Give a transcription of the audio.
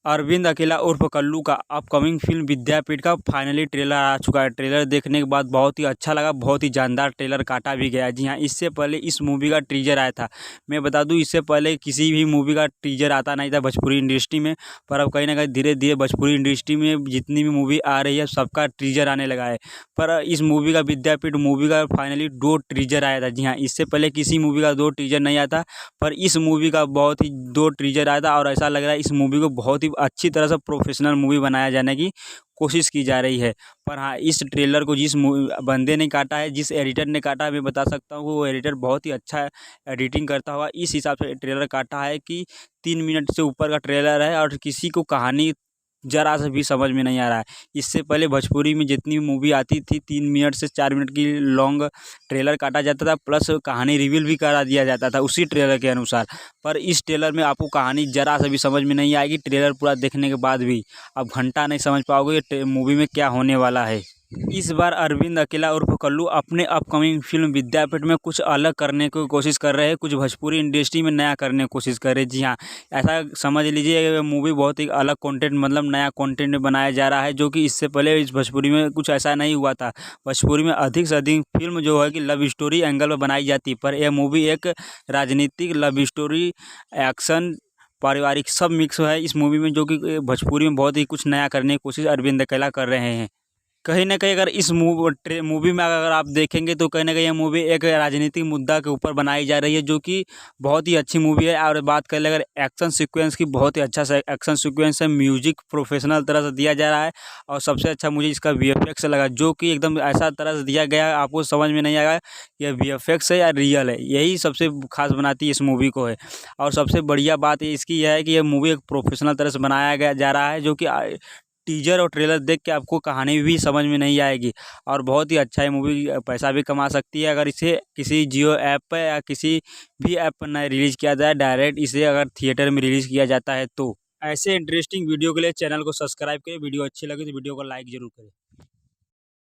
अरविंद अकेला उर्फ कल्लू का अपकमिंग फिल्म विद्यापीठ का फाइनली ट्रेलर आ चुका है। ट्रेलर देखने के बाद बहुत ही अच्छा लगा, बहुत ही जानदार ट्रेलर काटा भी गया। जी हाँ, इससे पहले इस मूवी का टीजर आया था। मैं बता दूं, इससे पहले किसी भी मूवी का टीजर आता नहीं था भोजपुरी इंडस्ट्री में, पर अब कहीं ना कहीं धीरे धीरे भोजपुरी इंडस्ट्री में जितनी भी मूवी आ रही है सबका टीजर आने लगा है। पर इस मूवी का विद्यापीठ मूवी का फाइनली 2 टीजर आया था। जी हाँ, इससे पहले किसी मूवी का 2 टीजर नहीं आया था, पर इस मूवी का बहुत ही 2 टीजर आया था और ऐसा लग रहा है इस मूवी को बहुत ही अच्छी तरह से प्रोफेशनल मूवी बनाया जाने की कोशिश की जा रही है। पर हाँ, इस ट्रेलर को जिस बंदे ने काटा है, जिस एडिटर ने काटा है, मैं बता सकता हूँ वो एडिटर बहुत ही अच्छा एडिटिंग करता हुआ इस हिसाब से ट्रेलर काटा है कि 3 मिनट से ऊपर का ट्रेलर है और किसी को कहानी जरा सा भी समझ में नहीं आ रहा है। इससे पहले भोजपुरी में जितनी भी मूवी आती थी 3 मिनट से 4 मिनट की लॉन्ग ट्रेलर काटा जाता था, प्लस कहानी रिवील भी करा दिया जाता था उसी ट्रेलर के अनुसार। पर इस ट्रेलर में आपको कहानी जरा सा भी समझ में नहीं आएगी। ट्रेलर पूरा देखने के बाद भी आप घंटा नहीं समझ पाओगे ये मूवी में क्या होने वाला है। इस बार अरविंद अकेला उर्फ कल्लू अपने अपकमिंग फिल्म विद्यापीठ में कुछ अलग करने की कोशिश कर रहे हैं, कुछ भोजपुरी इंडस्ट्री में नया करने की कोशिश कर रहे हैं। जी हाँ, ऐसा समझ लीजिए मूवी बहुत ही अलग कंटेंट, मतलब नया कंटेंट बनाया जा रहा है, जो कि इससे पहले इस भोजपुरी में कुछ ऐसा नहीं हुआ था। भोजपुरी में अधिक से अधिक फिल्म जो है कि लव स्टोरी एंगल में बनाई जाती, पर यह मूवी एक राजनीतिक लव स्टोरी, एक्शन, पारिवारिक सब मिक्स है इस मूवी में, जो कि भोजपुरी में बहुत ही कुछ नया करने की कोशिश अरविंद अकेला कर रहे हैं। कहीं न कहीं अगर इस मूवी में अगर आप देखेंगे तो कहीं न कहीं ये मूवी एक राजनीतिक मुद्दा के ऊपर बनाई जा रही है, जो कि बहुत ही अच्छी मूवी है। और बात करें अगर एक्शन सीक्वेंस की, बहुत ही अच्छा सा एक्शन सीक्वेंस है, म्यूजिक प्रोफेशनल तरह से दिया जा रहा है और सबसे अच्छा मुझे इसका वीएफएक्स लगा, जो कि एकदम ऐसा तरह से दिया गया है आपको समझ में नहीं आएगा ये वीएफएक्स है या रियल है। यही सबसे खास बनाती है इस मूवी को है। और सबसे बढ़िया बात ये इसकी यह है कि ये मूवी एक प्रोफेशनल तरह से बनाया गया जा रहा है, जो कि टीजर और ट्रेलर देख के आपको कहानी भी समझ में नहीं आएगी। और बहुत ही अच्छा है मूवी, पैसा भी कमा सकती है अगर इसे किसी जियो ऐप पे या किसी भी ऐप पर ना रिलीज़ किया जाए, डायरेक्ट इसे अगर थिएटर में रिलीज़ किया जाता है तो। ऐसे इंटरेस्टिंग वीडियो के लिए चैनल को सब्सक्राइब करें। वीडियो अच्छी लगी तो वीडियो को लाइक ज़रूर करें।